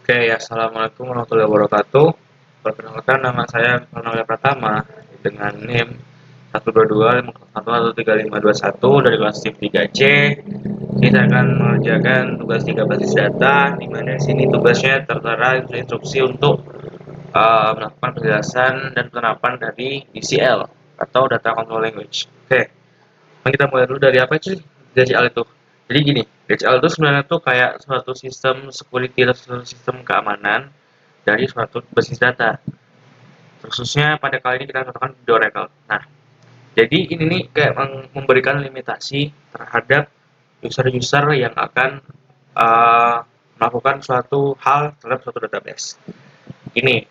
Oke, assalamualaikum warahmatullahi wabarakatuh. Perkenalkan nama saya Ronaldo Pratama dengan NIM 122511351 dari kelas SIP 3C. Ini saya akan mengerjakan tugas 3 basis data, di mana di sini tugasnya tertera instruksi untuk melakukan penjelasan dan penerapan dari DCL atau Data Control Language. Oke, kita mulai dulu dari apa sih DCL itu? Jadi gini, DCL itu sebenarnya tuh kayak suatu sistem security atau suatu sistem keamanan dari suatu basis data. Khususnya pada kali ini kita katakan di Oracle. Nah, jadi ini nih kayak memberikan limitasi terhadap user-user yang akan melakukan suatu hal terhadap suatu database. Ini,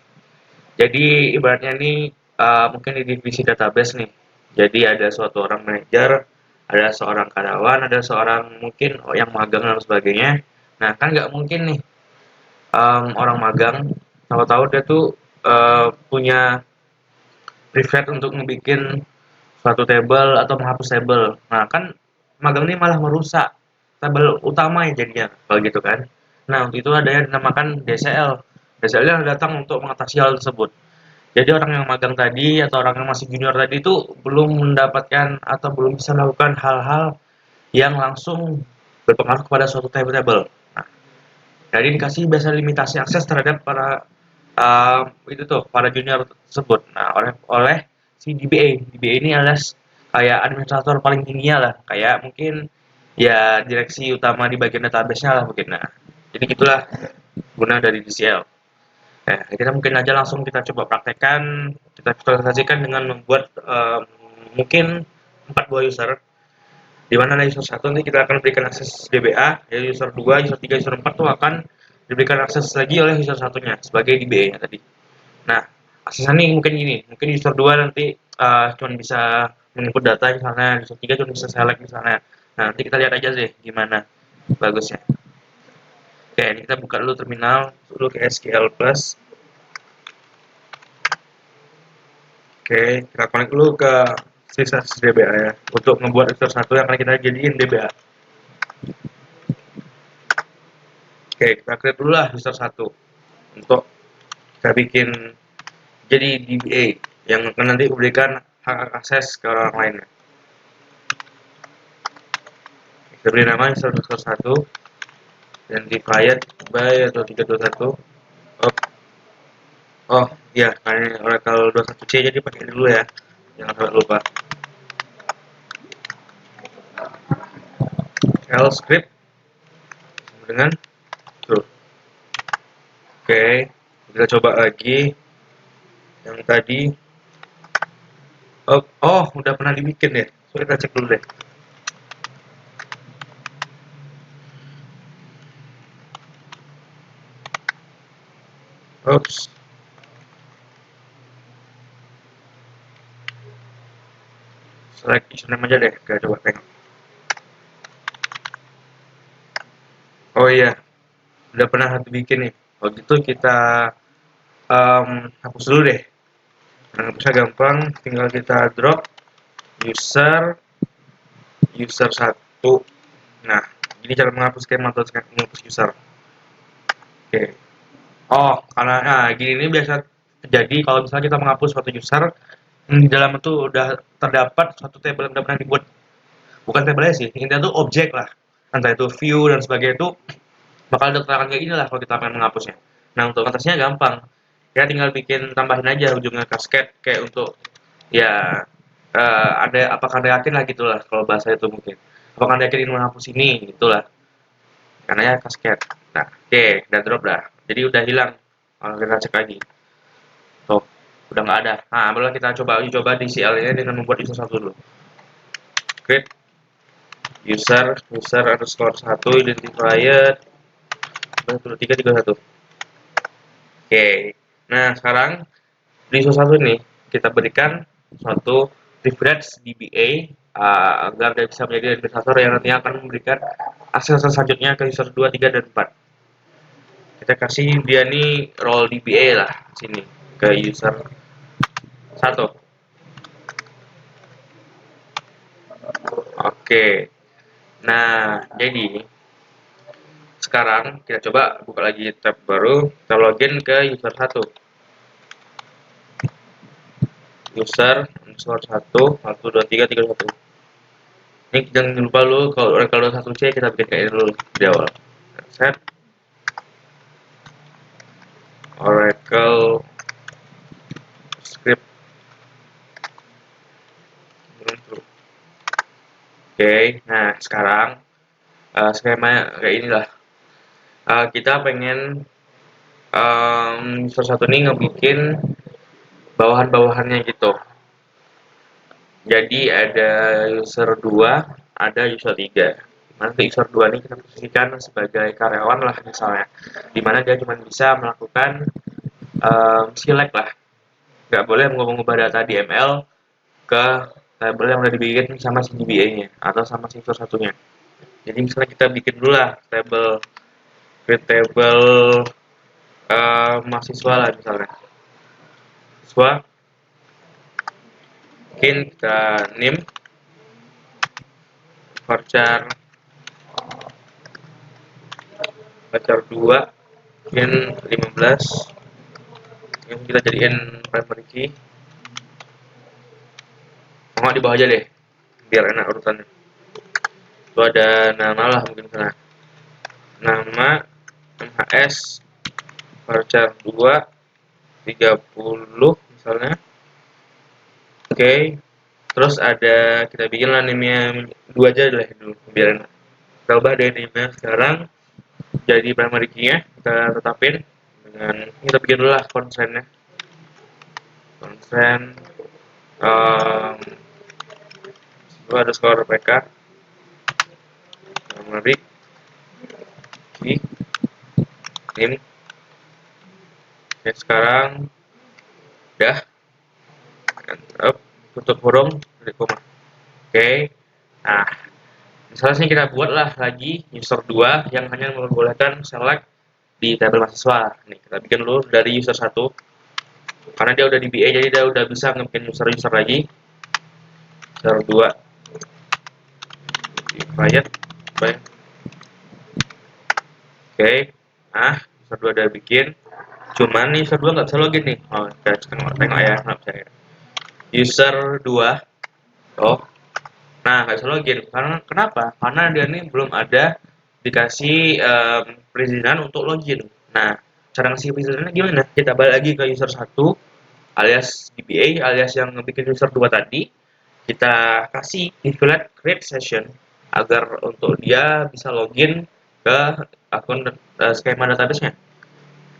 jadi ibaratnya ini mungkin di divisi database nih. Jadi ada suatu orang manajer, ada seorang karyawan, ada seorang mungkin yang magang dan sebagainya. Nah, kan nggak mungkin nih orang magang tahu-tahu dia tuh punya preferred untuk ngebikin suatu table atau menghapus table. Nah, kan magang ini malah merusak table utama ya jadinya kalau gitu kan. Nah, untuk itu ada yang dinamakan DCL. DCL yang datang untuk mengatasi hal tersebut. Jadi orang yang magang tadi atau orang yang masih junior tadi itu belum mendapatkan atau belum bisa melakukan hal-hal yang langsung berpengaruh kepada suatu table. Nah, jadi dikasih biasa limitasi akses terhadap para itu tuh para junior tersebut. Nah, oleh si DBA. DBA ini adalah kayak administrator paling tingginya lah, kayak mungkin ya direksi utama di bagian database-nya lah mungkin. Nah, jadi gitulah guna dari DCL. Nah, kita mungkin aja langsung kita coba praktekkan, kita visualisasikan dengan membuat mungkin 4 buah user, di mana user 1 nanti kita akan berikan akses DBA, ya user 2, user 3, user 4 tuh akan diberikan akses lagi oleh user satunya sebagai DBA-nya tadi. Nah, aksesnya nih mungkin gini, mungkin user 2 nanti cuma bisa menginput data misalnya, user 3 cuma bisa select misalnya. Nah, nanti kita lihat aja sih gimana bagusnya. Oke, ini kita buka dulu terminal, dulu ke SQL Plus. Oke, kita connect dulu ke sisa DBA ya, untuk membuat user satu yang akan kita jadiin DBA. Oke, kita create dulu lah user satu untuk kita bikin jadi DBA yang akan nanti memberikan hak akses ke orang lainnya. Kita beri nama user satu identified by atau 321. Oh, oh iya, karena Oracle 21C jadi pakai dulu ya, jangan sampai lupa. Shell script dengan true. Oke, kita coba lagi yang tadi. Oh, oh, udah pernah dibikin ya. So, kita cek dulu deh. Oops. Select username aja deh. Kita coba tengok. Oh iya, udah pernah dibikin nih. Waktu itu kita hapus dulu deh. Nah, hapusnya gampang. Tinggal kita drop user user satu. Nah, ini cara menghapus skema atau menghapus user. Oke. Oh, karena nah, gini ini biasa terjadi kalau misalnya kita menghapus suatu user, di dalam itu udah terdapat suatu table yang udah pernah dibuat. Bukan table sih, intinya tuh objek lah. Entah itu view dan sebagainya itu bakal ada keterangan kayak gini lah kalau kita pengen menghapusnya. Nah, untuk atasnya gampang. Ya tinggal bikin tambahin aja ujungnya cascade kayak untuk ya ada apakah Anda yakin lah gitulah kalau bahasa itu mungkin. Apakah Anda yakin ingin menghapus ini gitulah. Karena ya cascade. Nah, oke, udah drop dah. Jadi udah hilang. Kalau kita cek lagi. Tuh, udah nggak ada. Nah, baru kita coba di CL-nya dengan membuat user satu dulu. Create user underscore satu identifier 331. Oke. Nah, sekarang di user satu nih kita berikan suatu privilege DBA agar dia bisa menjadi administrator yang nantinya akan memberikan akses selanjutnya ke user 2, 3, dan 4. Kita kasih dia nih role DBA lah sini ke user satu. Oke. Nah, jadi Sekarang kita coba buka lagi tab baru, kita login ke user 1. User underscore 1, 1, 2, 3, 3, 1. Ini jangan lupa lu kalau Oracle 1C kita bikin kayak dulu di awal. Set Oracle script belum true. Oke, nah sekarang skema kayak inilah. Kita pengen user 1 ini ngebikin bawahan-bawahannya gitu. Jadi ada user 2, ada user 3. Nanti user 2 ini kita posisikan sebagai karyawan lah misalnya. Dimana dia cuma bisa melakukan select lah. Nggak boleh mengubah data di ML ke tabel yang udah dibikin sama si DBA-nya atau sama si user satunya. Jadi misalnya kita bikin dulu lah create table mahasiswa lah misalnya. Mahasiswa, mungkin kita name varchar 2 mungkin 15 yang kita jadiin primary key. Di bawah aja deh biar enak urutannya. Itu ada nama lah mungkin sana. Nama MHS varchar 2 30 misalnya. Oke. Terus ada kita bikin lah name-nya 2 aja lah dulu biar enak. Kita ubah deh name-nya sekarang jadi primary key-nya kita tetapin dengan kita bikin dulu lah constraint-nya. Constraint underscore pk primary key name. Oke, sekarang udah tutup kurung dari koma. Oke, nah misalnya sih kita buatlah lagi user 2 yang hanya membolehkan select di tabel mahasiswa. Nih kita bikin dulu dari user 1 karena dia udah di BA jadi dia udah bisa ngebikin user-user lagi. User 2 quiet baik. Oke, nah user 2 udah bikin, cuman nih user 2 nggak bisa login nih. Kita tengok ya, nggak bisa ya. User 2, nah nggak bisa login. Karena kenapa? Karena dia nih belum ada dikasih perizinan untuk login. Nah, cara ngasih perizinannya gimana? Kita balik lagi ke user 1 alias DBA alias yang bikin user 2 tadi. Kita kasih default create session agar untuk dia bisa login ke akun skema database-nya.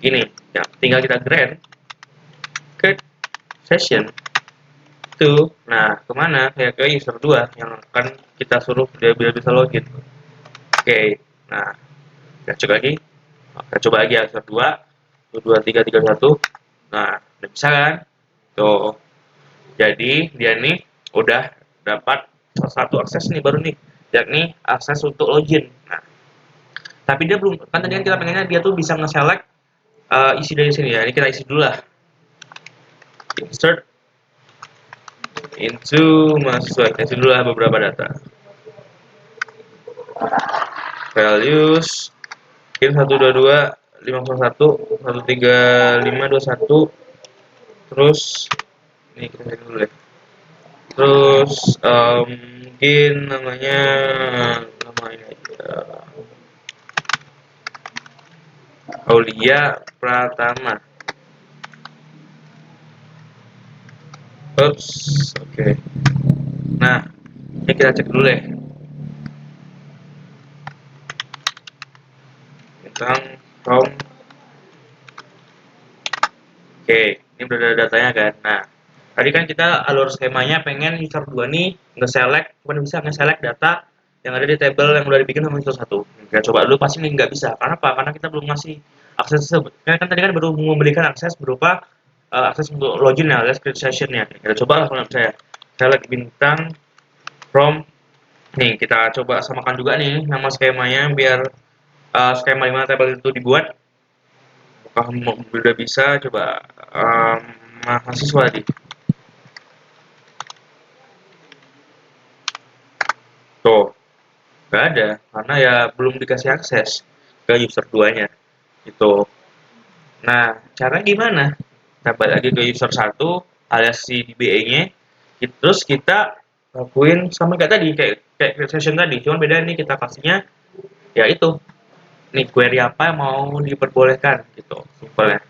Gini, ya, tinggal kita grant create session itu. Nah, kemana? Ya ke user 2 yang akan kita suruh dia biar bisa login. Oke, nah kita coba lagi. Kita coba lagi ya, user 2 2 3 3 1. Nah, udah bisa kan? Tuh. Jadi dia nih udah dapat salah satu akses nih baru nih, yakni akses untuk login. Nah, tapi dia belum, kan tadi kan kita pengennya dia tuh bisa nge-select isi dari sini ya. Ini kita isi dulu lah. Insert into mahasiswa. Kita isi dulu lah beberapa data. Values mungkin 122 51 135 21. Terus ini kita cek dulu deh. Terus mungkin namanya nama ini Aulia Pratama. Oops, oke. Nah, ini kita cek dulu deh. Tentang from. Oke, ini udah ada datanya kan. Nah, tadi kan kita alur skemanya pengen user 2 nih nge-select, bukan bisa nge-select data yang ada di table yang udah dibikin sama user 1. Kita coba dulu, pasti nih nggak bisa. Karena apa? Karena kita belum ngasih akses tersebut. Kan tadi kan baru memberikan akses berupa akses untuk login ya, alias create session-nya. Kita coba lah kalau saya select bintang from. Nih, kita coba samakan juga nih nama skemanya biar skema di mana tabel itu dibuat. Apakah udah bisa? Coba mahasiswa tadi. Tuh, nggak ada karena ya belum dikasih akses ke user 2-nya gitu. Nah, cara gimana? Kita balik lagi ke user 1 alias si DBA-nya, terus kita lakuin sama kayak tadi, kayak create session tadi, cuman beda nih kita kasihnya ya itu, nih query apa yang mau diperbolehkan gitu, simpelnya.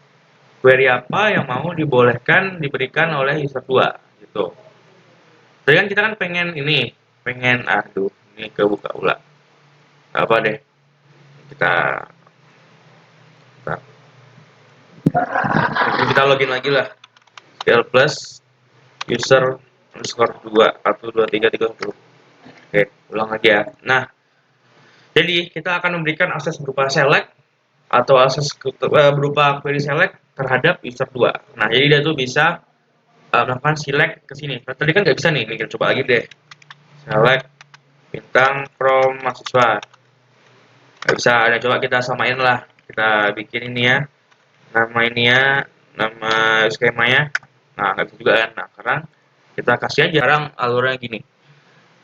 Query apa yang mau dibolehkan diberikan oleh user 2 gitu. Tadi kan kita kan pengen ini, pengen aduh, ini kebuka ulang. Apa deh? Kita kita, kita login lagi lah. SQL plus user underscore 2 1 2 3 3 10. Oke, ulang lagi ya. Nah, jadi kita akan memberikan akses berupa select atau akses berupa query select terhadap user 2. Nah, jadi dia tuh bisa melakukan select ke sini. Nah, tadi kan nggak bisa nih, kita coba lagi deh. Select bintang from mahasiswa. Nggak bisa, ada coba kita samain lah. Kita bikin ini ya, nama ini ya, nama skemanya. Nah, nggak bisa juga kan. Nah, sekarang kita kasih aja. Sekarang alurnya gini.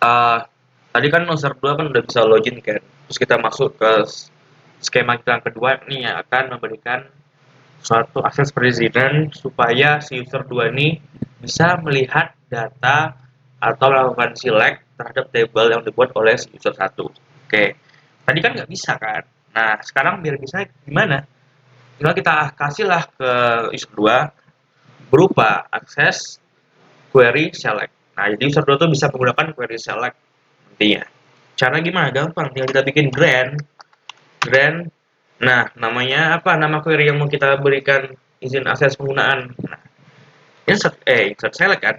Uh, Tadi kan user 2 kan udah bisa login kan. Terus kita masuk ke skema kita yang kedua nih yang akan memberikan suatu akses perizinan supaya si user 2 ini bisa melihat data atau melakukan select terhadap table yang dibuat oleh si user 1. Oke. Tadi kan nggak bisa kan. Nah, sekarang biar bisa gimana? Tinggal kita kasihlah ke user 2 berupa akses query select. Nah, jadi user 2 tuh bisa menggunakan query select nantinya. Cara gimana? Gampang, tinggal kita bikin grant. Nah, namanya apa? Nama query yang mau kita berikan izin akses penggunaan. Nah, insert select kan?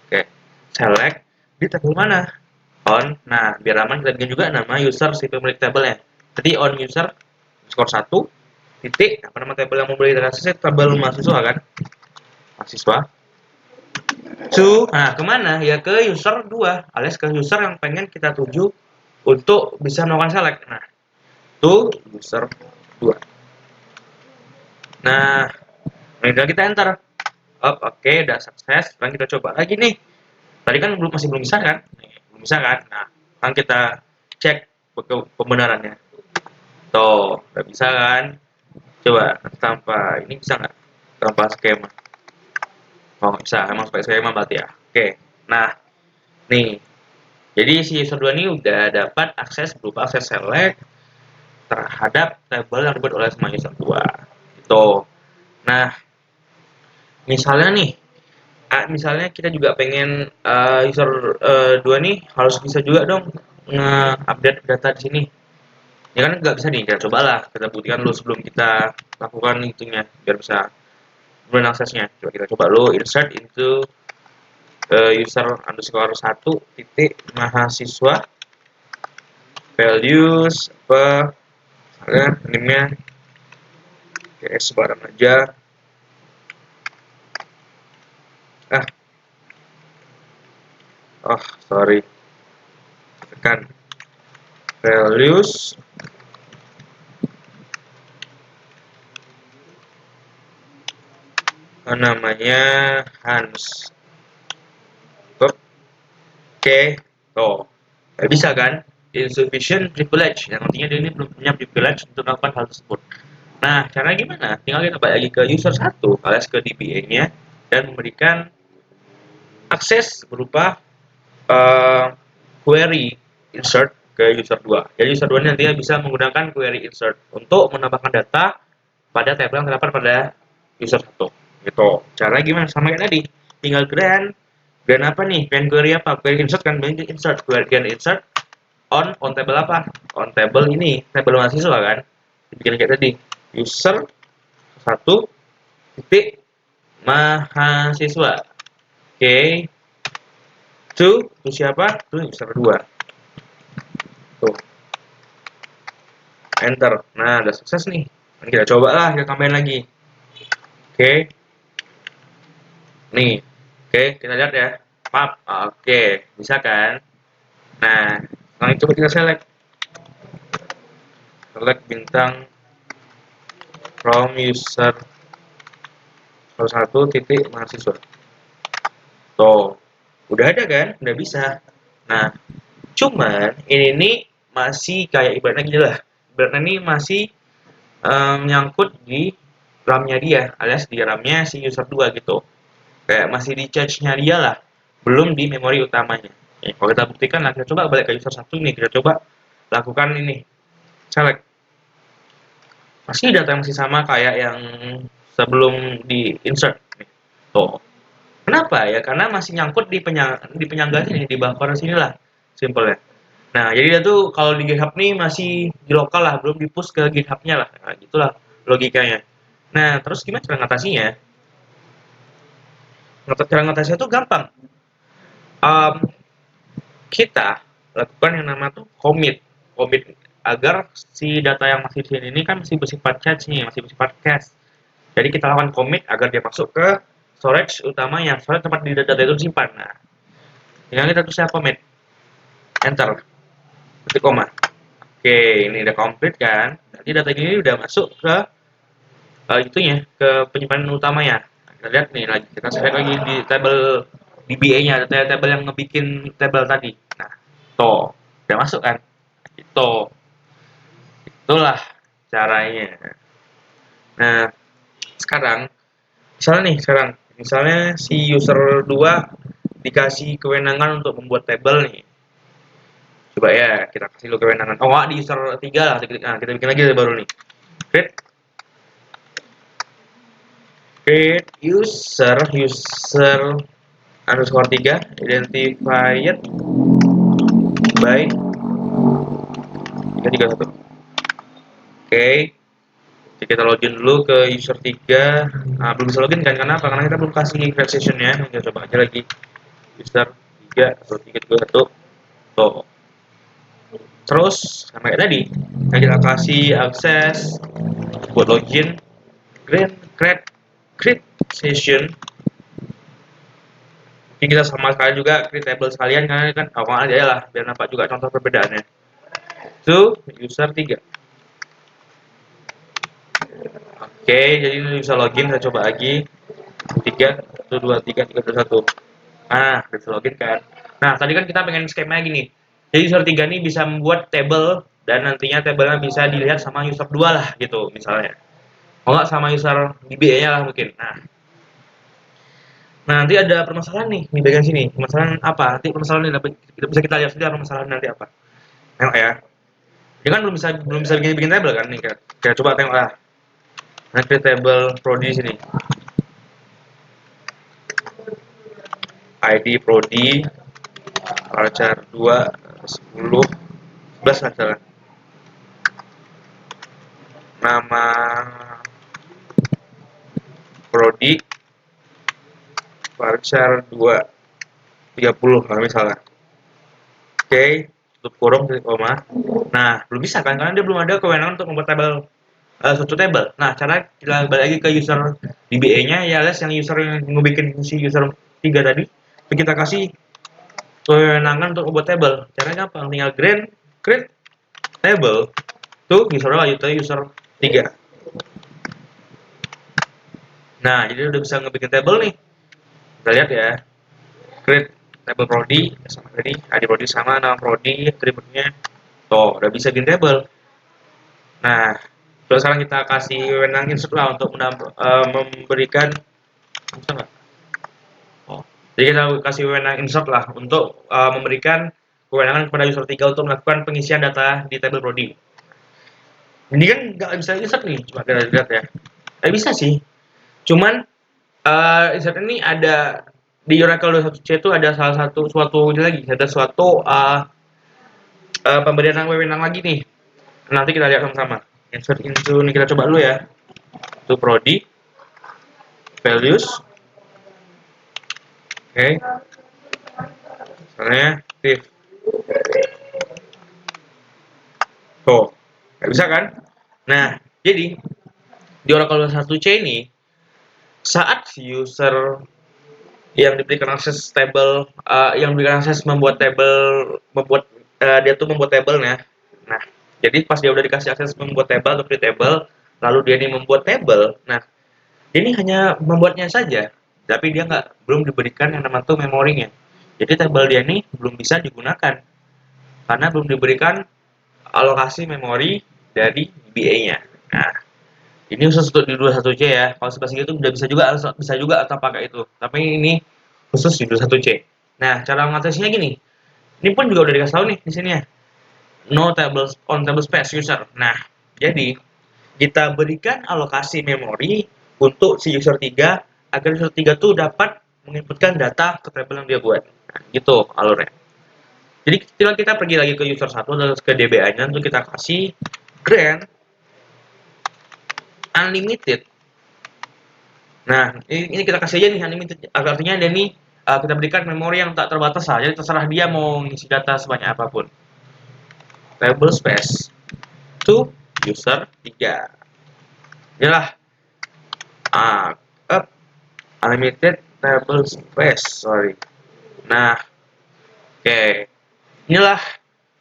Oke, select di table mana? On. Nah, biar aman kita bikin juga nama user si pemilik tabelnya. Jadi on user skor 1 titik apa nama tabel yang mau beri akses tabel mahasiswa kan? Mahasiswa. Nah kemana? Ya ke user 2 alias ke user yang pengen kita tuju untuk bisa melakukan select. Nah, to user 2. Nah, tinggal kita enter. Oke, udah sukses. Sekarang kita coba lagi nih. Tadi kan masih belum bisa kan? Belum bisa kan? Nah, sekarang kita cek pembenarannya. Tuh, nggak bisa kan? Coba tanpa ini bisa nggak? Tanpa skema. Oh, nggak bisa. Emang pakai skema berarti ya. Oke. Nah, nih. Jadi si user 2 ini udah dapat akses berupa akses select terhadap tabel yang dibuat oleh semua user 2. Itu. Nah, misalnya nih, misalnya kita juga pengen user 2 nih harus bisa juga dong nge-update data di sini. Ya kan nggak bisa nih, kita cobalah, kita buktikan dulu sebelum kita lakukan itunya, biar bisa kemudian aksesnya. Coba kita coba dulu, insert into user underscore 1 titik mahasiswa values apa misalnya name-nya kayak sebarang aja. Oh sorry, tekan values namanya Hans. Oke, tuh nggak bisa kan? Insufficient privilege, yang artinya dia ini belum punya privilege untuk melakukan hal tersebut. Nah, cara gimana? Tinggal kita balik lagi ke user 1 alias ke DBA-nya dan memberikan akses berupa query insert ke user 2. Jadi user 2 nantinya bisa menggunakan query insert untuk menambahkan data pada tabel yang terdapat pada user 1. Gitu. Cara gimana? Sama kayak tadi. Tinggal grant apa nih? Grant query apa? Query insert kan banyak insert. Grant insert on table apa? On table ini, table mahasiswa kan. Dibikin kayak tadi. User 1 titik mahasiswa. Oke. To siapa? To user 2. Tuh. Enter. Nah, udah sukses nih. Nah, kita coba lah, kita tambahin lagi. Oke. Nih. Oke, kita lihat ya. Map. Oke, bisa kan? Nah, sekarang coba kita select. Select bintang from user 1 titik mahasiswa. Tuh. Udah ada kan? Udah bisa. Nah, cuman ini nih masih kayak ibaratnya gini lah. Berarti ini masih nyangkut di RAM-nya dia, alias di RAM-nya si user 2 gitu. Kayak masih di cache-nya dia lah, belum di memori utamanya. Ya, kalau kita buktikan, nah kita coba balik ke user 1 nih, kita coba lakukan ini, select. Masih data yang masih sama kayak yang sebelum di insert. Tuh. Kenapa ya? Karena masih nyangkut di penyangga sini, di buffer sini lah, simpelnya. Nah, jadi dia tuh kalau di GitHub nih masih di lokal lah, belum di-push ke GitHub-nya lah. Nah, gitulah logikanya. Nah, terus gimana cara ngatasinya? Cara ngatasinya tuh gampang. Um, kita lakukan yang nama tuh commit agar si data yang masih di sini ini kan masih bersifat cache nih, masih bersifat cache. Jadi kita lakukan commit agar dia masuk ke storage utamanya, storage tempat di data itu disimpan. Nah, tinggal kita tulis commit, enter, ketik koma. Oke, ini udah complete kan? Nanti data ini udah masuk ke itunya, ke penyimpanan utamanya. Nah, kita lihat nih lagi, kita select lagi di tabel DBA-nya, tabel yang ngebikin tabel tadi. Nah, tuh, udah masuk kan? Itu, itulah caranya. Nah, sekarang, misalnya si user 2 dikasih kewenangan untuk membuat tabel nih. Coba ya, kita kasih dulu kewenangan. Oh, di user 3 lah. Nah, kita bikin lagi baru nih. Create user underscore 3 identified by 331. Oke, jadi kita login dulu ke user 3. Nah, belum bisa login kan? Karena apa? Karena kita belum kasih create session-nya. Kita coba aja lagi user 3 atau 331. Tuh. Terus sama kayak tadi, nah kita kasih akses buat login, create session. Ini kita sama sekali juga create table sekalian karena kan awal aja lah biar nampak juga contoh perbedaannya. To user 3. Oke, jadi ini bisa login, saya coba lagi. 3 1 2 3 3 2 1. Nah, bisa login kan. Nah, tadi kan kita pengen skema gini. Jadi user 3 ini bisa membuat table dan nantinya tabelnya bisa dilihat sama user 2 lah gitu misalnya. Oh enggak sama user DBA-nya lah mungkin. Nah, nanti ada permasalahan nih di bagian sini. Permasalahan apa? Nanti permasalahan ini bisa kita lihat saja permasalahan nanti apa. Tengok ya. Dia kan belum bisa bikin table kan nih. Kita coba tengok lah. Nanti table prodi sini. ID prodi varchar 2 10 11 lah salah. Nama prodi varchar 2 30 lah misalnya. Oke, tutup kurung titik koma. Nah, belum bisa kan karena dia belum ada kewenangan untuk membuat tabel suatu table. Nah, cara kita balik lagi ke user DBA-nya ya alias yang user yang ngebikin si user 3 tadi, kita kasih kewenangan untuk membuat table. Caranya gampang, tinggal create table tuh user lanjut ke user 3. Nah, jadi udah bisa ngebikin table nih. Kita lihat ya. Create table prodi sama tadi, ID prodi sama nama prodi, atributnya. Tuh, udah bisa bikin table. Nah, terus sekarang kita kasih wewenang insert lah untuk memberikan bisa nggak? Oh, jadi kita kasih wewenang insert lah untuk memberikan kewenangan kepada user 3 untuk melakukan pengisian data di table prodi. Ini kan nggak bisa insert nih, coba kita lihat ya. Nggak bisa sih. Cuman insert ini ada di Oracle 21C itu ada suatu lagi, ada suatu pemberian wewenang lagi nih. Nanti kita lihat sama-sama. Insert into ini kita coba dulu ya. Itu prodi values. Oke. Misalnya div. Tuh, nggak bisa kan? Nah, jadi di Oracle 21C ini saat si user yang diberikan akses table yang diberikan akses membuat table dia tuh membuat tablenya. Nah, jadi pas dia udah dikasih akses membuat table atau create table, lalu dia ini membuat table. Nah, ini hanya membuatnya saja, tapi dia belum diberikan yang nama tuh memorinya. Jadi table dia ini belum bisa digunakan karena belum diberikan alokasi memori dari DBA-nya. Nah, ini khusus untuk di 21C ya. Kalau 11 itu udah bisa juga atau pakai itu. Tapi ini khusus di 21C. Nah, cara mengatasinya gini. Ini pun juga udah dikasih tahu nih di sini ya. No tables on table space user. Nah, jadi kita berikan alokasi memori untuk si user 3 agar user 3 tuh dapat menginputkan data ke table yang dia buat. Nah, gitu alurnya. Jadi tinggal kita pergi lagi ke user 1 dan ke DBA-nya untuk kita kasih grant unlimited. Nah, ini kita kasih aja nih unlimited. Artinya dia nih kita berikan memori yang tak terbatas lah. Jadi terserah dia mau ngisi data sebanyak apapun. Table space to user 3. Inilah up unlimited table space. Sorry. Nah, oke. Inilah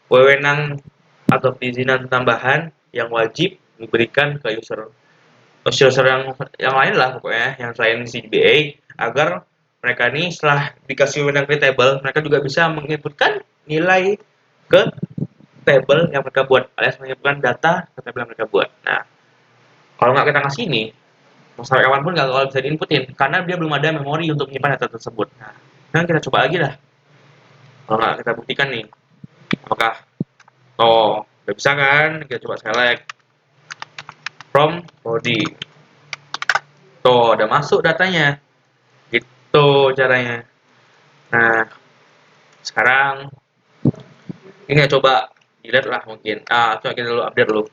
wewenang atau perizinan tambahan yang wajib diberikan ke user yang lain lah pokoknya yang selain si DBA agar mereka ini setelah dikasih wewenang ke table mereka juga bisa menginputkan nilai ke table yang mereka buat alias menginputkan data ke table yang mereka buat. Nah, kalau nggak kita kasih ini mau sampai kapanpun nggak bakal bisa diinputin karena dia belum ada memori untuk menyimpan data tersebut. Nah, sekarang kita coba lagi lah. Kalau nggak kita buktikan nih, apakah udah bisa kan? Kita coba select from body. Udah masuk datanya. Gitu caranya. Nah, sekarang ini ya coba dilihat lah mungkin. Coba kita dulu update dulu.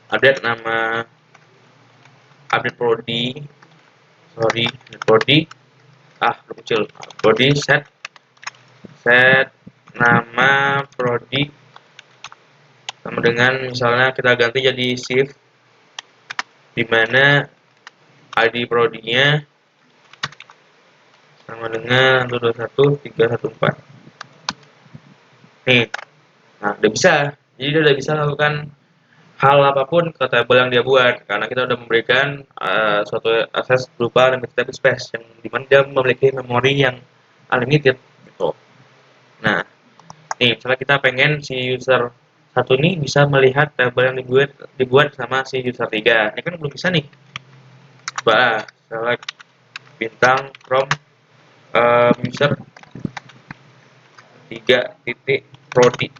Update nama update prodi. Sorry, update prodi. Kecil. Prodi set nama prodi sama dengan misalnya kita ganti jadi shift di mana ID prodinya sama dengan 121314. Nih, nah udah bisa. Jadi dia udah bisa lakukan hal apapun ke table yang dia buat karena kita udah memberikan suatu akses berupa limited table space yang dimana dia memiliki memori yang unlimited gitu. Nah, nih misalnya kita pengen si user satu nih bisa melihat table yang dibuat sama si user 3. Ini kan belum bisa nih. Coba select bintang from user 3.prodi.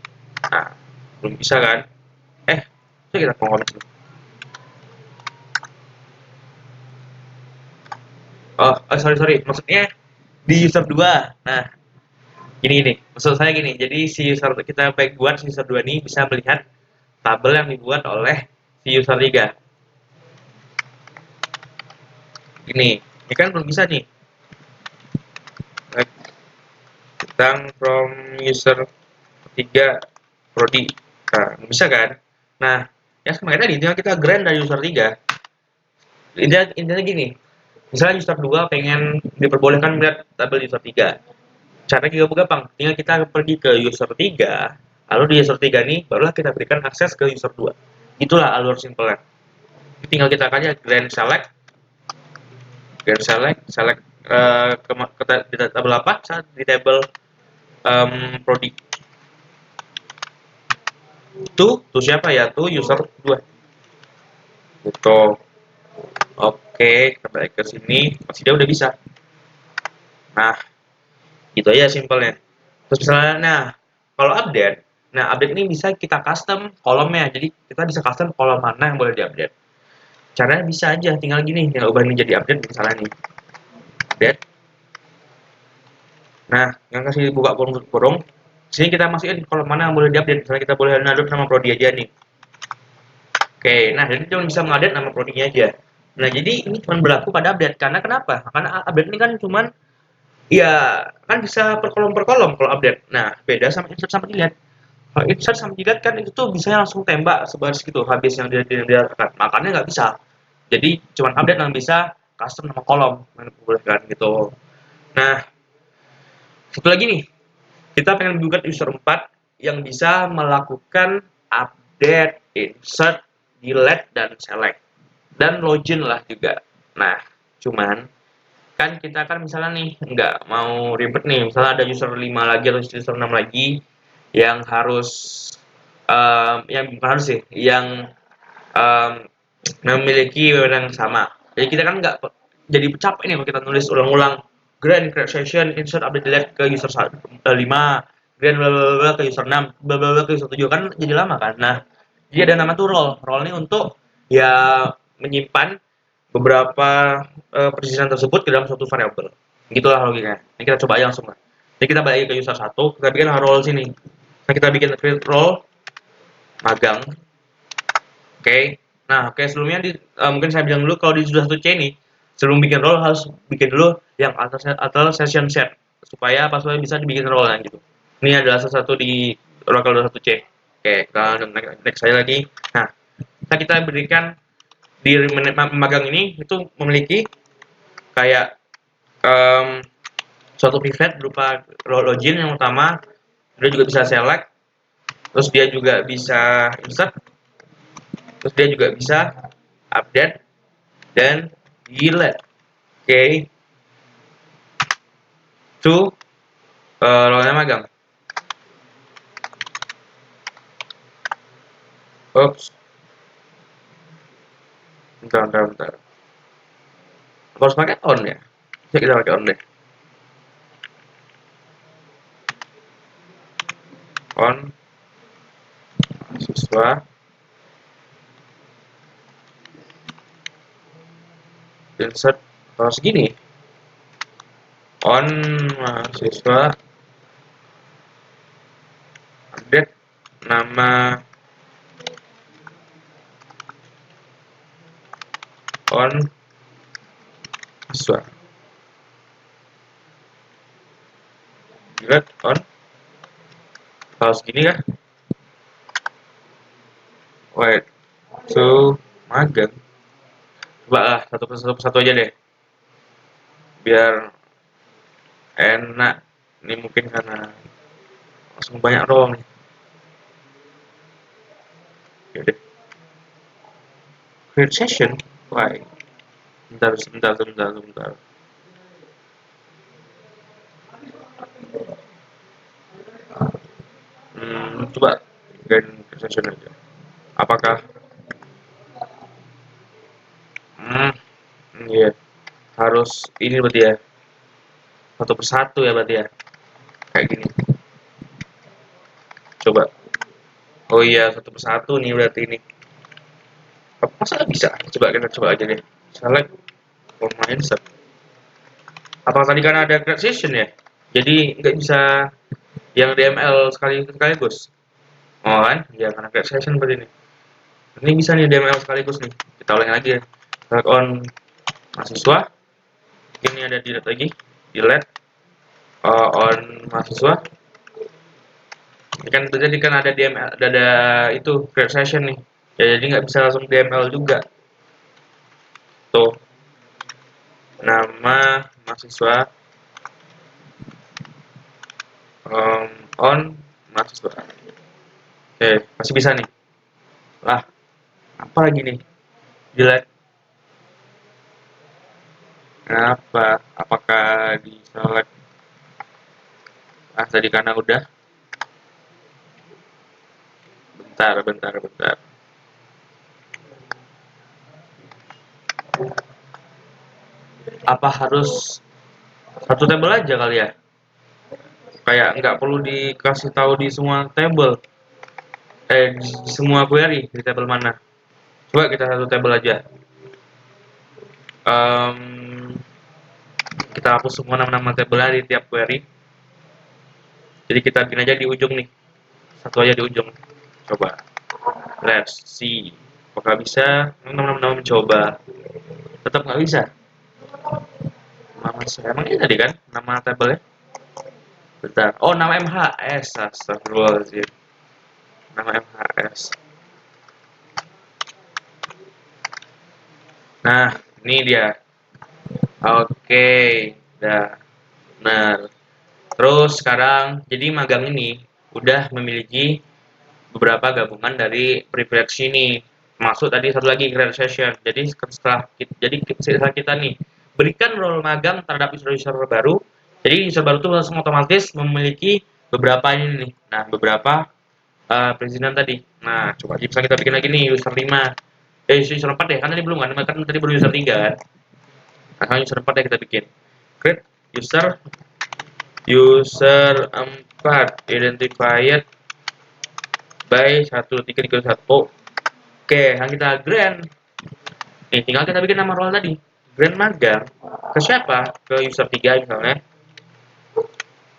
Nah, belum bisa kan? Itu kita komen dulu. Sorry. Maksudnya di user 2. Nah, gini. Maksud saya gini. Jadi si user kita baik buat si user 2 ini bisa melihat tabel yang dibuat oleh si user 3. Ini kan belum bisa nih. Bintang from user 3 prodi. Nah, bisa kan? Nah, ya kemarin tadi tinggal kita grant dari user 3. Intinya gini, misalnya user 2 pengen diperbolehkan melihat tabel user 3. Caranya juga gampang, tinggal kita pergi ke user 3, lalu di user 3 nih barulah kita berikan akses ke user 2. Itulah alur simpelnya. Tinggal kita aja select di tabel apa? Di tabel prodi. Tuh siapa ya? Tuh user 2. Gitu. Oke, kita balik ke sini. Masih dia udah bisa. Nah, gitu aja simpelnya. Terus misalnya, kalau update ini bisa kita custom kolomnya. Jadi kita bisa custom kolom mana yang boleh diupdate. Caranya bisa aja, tinggal ubah ini jadi update misalnya nih. Update. Nah, yang kasih buka kurung, sini kita masukin kolom mana yang boleh diupdate. Misalnya kita boleh ngadep nama prodi aja nih. Oke, nah jadi cuma bisa mengupdate nama prodinya aja. Nah, jadi ini cuma berlaku pada update. Karena kenapa? Karena update ini kan cuman ya kan bisa per kolom kalau update. Nah, beda sama insert sama delete. Kalau insert sama delete kan itu tuh bisa langsung tembak sebaris gitu habis yang dia tekan. Makanya nggak bisa. Jadi cuma update yang bisa custom nama kolom yang diperbolehkan gitu. Nah, satu lagi nih, kita pengen gugat user 4 yang bisa melakukan update, insert, delete, dan select. Dan login lah juga. Nah, cuman kan kita kan misalnya nih nggak mau ribet nih, misalnya ada user 5 lagi atau user 6 lagi yang harus yang bukan harus sih, yang um, memiliki wewenang yang sama. Jadi kita kan nggak jadi capek nih kalau kita nulis ulang-ulang grand create session insert update delete ke user 5, grand bla bla bla ke user 6, bla bla bla ke user 7, kan jadi lama kan. Nah, jadi ada nama tuh role. Role ini untuk ya menyimpan beberapa persisian tersebut ke dalam suatu variabel. Gitulah logikanya. Ini kita coba aja langsung lah. Jadi kita balik ke user 1, kita bikin role sini. Nah, kita bikin create role magang. Oke. Nah, oke, sebelumnya mungkin saya bilang dulu kalau di sudah 1C ini, sebelum bikin role harus bikin dulu yang atau session set supaya pas bisa dibikin role gitu. Ini adalah salah satu di Oracle 21C. Oke, kita next saya lagi. Nah, kita berikan di magang ini itu memiliki kayak suatu pivot berupa login yang utama, dia juga bisa select, terus dia juga bisa insert, terus dia juga bisa update dan delete. Oke, itu role-nya magang. Oops, bentar. Harus pakai on ya? Ya kita pakai on deh. On siswa insert harus gini. On mahasiswa update nama on siswa delete on harus gini kah? Wait, so magang. Coba lah satu aja deh, biar enak. Ini mungkin karena langsung banyak role nih. Oke deh. Create session, why? Bentar. Coba create session aja. Apakah? Iya. Harus ini berarti ya. Satu persatu ya berarti ya. Kayak gini. Coba. Oh iya, satu persatu nih berarti ini. Masa nggak bisa? Kita coba aja deh. Select for mindset. Apakah tadi kan ada create session ya? Jadi nggak bisa yang DML sekaligus. Oh kan? Ya karena create session berarti ini. Ini bisa nih DML sekaligus nih. Kita ulangi lagi ya. Select on mahasiswa. Ini ada delete lagi. Delete on mahasiswa. Ini kan terjadi kan ada DML, ada itu create session nih. Ya jadi nggak bisa langsung DML juga. Tuh. Nama mahasiswa on mahasiswa. Oke, masih bisa nih. Lah, apa lagi nih? Delete. Kenapa? Apakah di select? Tadi karena udah. Bentar. Apa harus satu table aja kali ya? Kayak nggak perlu dikasih tahu di semua table. Di semua query di table mana? Coba kita satu table aja. Kita hapus semua nama-nama table di tiap query. Jadi kita bikin aja di ujung nih. Satu aja di ujung. Coba. Let's see. Apakah bisa? Nama-nama mencoba. Tetap nggak bisa. Nama saya emang ini tadi kan nama tabelnya. Bentar. Oh, nama MHS. Astagfirullahaladzim. Nama MHS. Nah, ini dia. Oke, udah benar. Terus sekarang, jadi magang ini udah memiliki beberapa gabungan dari privilege ini. Masuk tadi satu lagi create session. Jadi setelah kita nih berikan role magang terhadap user baru. Jadi user baru itu langsung otomatis memiliki beberapa ini nih. Nah, beberapa perizinan tadi. Nah, coba bisa kita bikin lagi nih user 5. User 4 deh, kan tadi belum kan tadi baru user 3 kan. Nah, user 4 deh kita bikin. Create user user 4 identified by 1331. Oke, yang kita grant. Nih, tinggal kita bikin nama role tadi. Grant magang. Ke siapa? Ke user 3 misalnya.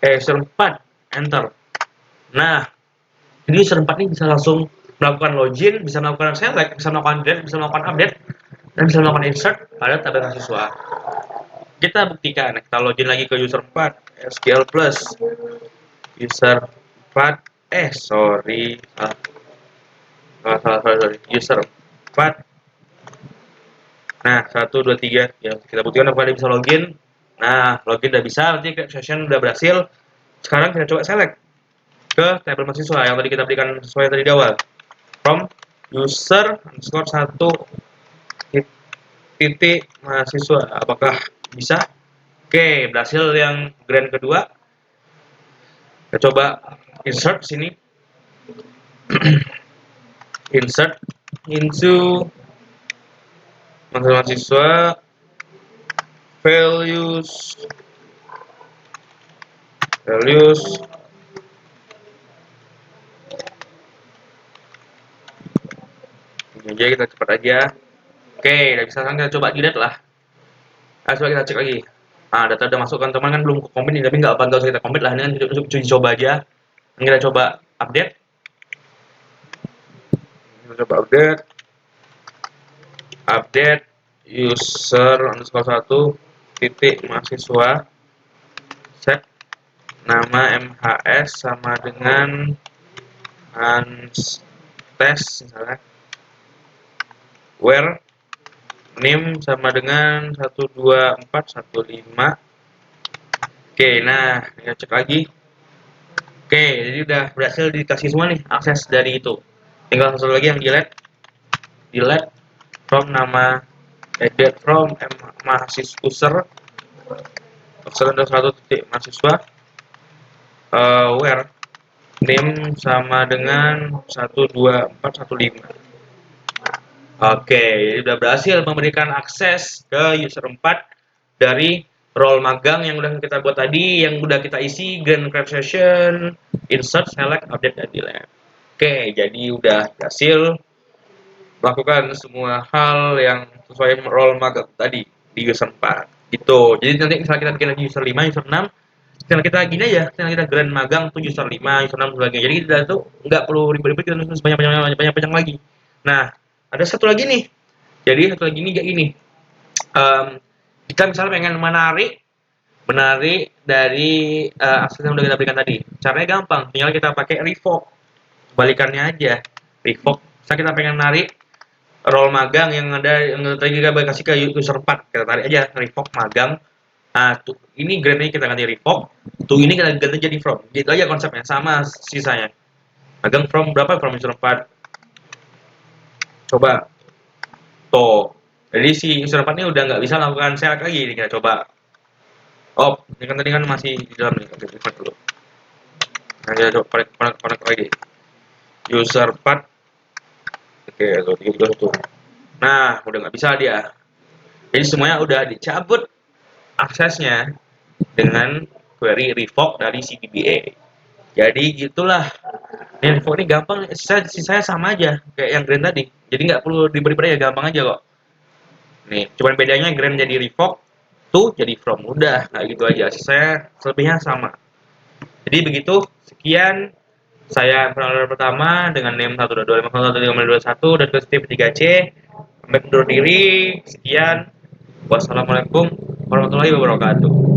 User 4. Enter. Nah, jadi user 4 ini bisa langsung melakukan login, bisa melakukan select, bisa melakukan delete, bisa melakukan update, dan bisa melakukan insert pada tabel mahasiswa. Kita buktikan, kita login lagi ke user 4, SQL plus user 4, sorry, sorry, user 4. Nah, 1, 2, 3, ya kita buktikan apakah dia bisa login. Nah, login udah bisa, berarti session udah berhasil. Sekarang kita coba select ke tabel mahasiswa yang tadi kita berikan sesuai tadi di awal. From user underscore 1 titik mahasiswa, apakah bisa? Oke, berhasil yang grant kedua. Kita coba insert sini. Insert into mahasiswa values ini aja, kita cepat aja. Oke, udah bisa, sekarang kita coba delete lah. Coba kita cek lagi. Nah, data udah masuk kan, teman kan belum commit nih, tapi nggak apa-apa, nggak usah kita commit lah, ini kan cuci coba aja. Ini kita coba update. Kita coba update user underscore 1 titik mahasiswa, set nama MHS sama dengan Hans test misalnya, where name sama dengan 12415. Oke, nah kita cek lagi. Oke, jadi udah berhasil dikasih semua nih akses dari itu. Tinggal satu lagi yang delete from nama edit from mahasiswa user under 1 titik mahasiswa, where name sama dengan 12415. Oke, jadi udah berhasil memberikan akses ke user 4 dari role magang yang udah kita buat tadi, yang udah kita isi, grant craft session, insert, select, update, dan delete. Oke, jadi udah berhasil melakukan semua hal yang sesuai role magang tadi di user 4. Gitu. Jadi nanti misalnya kita bikin lagi user 5, user 6, tinggal kita gini aja, tinggal kita grant magang tuh user 5, user 6, user lagi. Jadi kita tuh nggak perlu ribet-ribet, kita nulis banyak-banyak lagi. Nah, ada satu lagi nih. Jadi satu lagi nih kayak gini. Kita misalnya pengen menarik dari akses yang udah kita berikan tadi. Caranya gampang, tinggal kita pakai revoke. Balikannya aja, revoke. Misalnya kita pengen narik role magang yang tadi kita kasih ke user 4, kita tarik aja revoke magang. Nah, tuh ini grade-nya kita ganti revoke, tuh ini kita ganti jadi from. Gitu aja konsepnya, sama sisanya. Magang from berapa? From user 4. Coba. Tuh. Jadi si user 4 ini udah nggak bisa melakukan select lagi. Ini kita coba. Oh, ini kan tadi kan masih di dalam nih. Oke, kita dulu. Nah, kita coba connect lagi. User 4. Oke, 321. Nah, udah nggak bisa dia. Jadi semuanya udah dicabut aksesnya dengan query revoke dari CDBA. Jadi gitulah. Ini revoke ini gampang, sisanya sama aja kayak yang grant tadi. Jadi nggak perlu diberi ya, gampang aja kok. Nih, cuman bedanya grant jadi revoke, tuh jadi from. Udah, kayak gitu aja. Sisanya selebihnya sama. Jadi begitu. Sekian saya penalaran pertama dengan name 12251 dan positif 3C. Sampai undur diri. Sekian. Wassalamualaikum warahmatullahi wabarakatuh.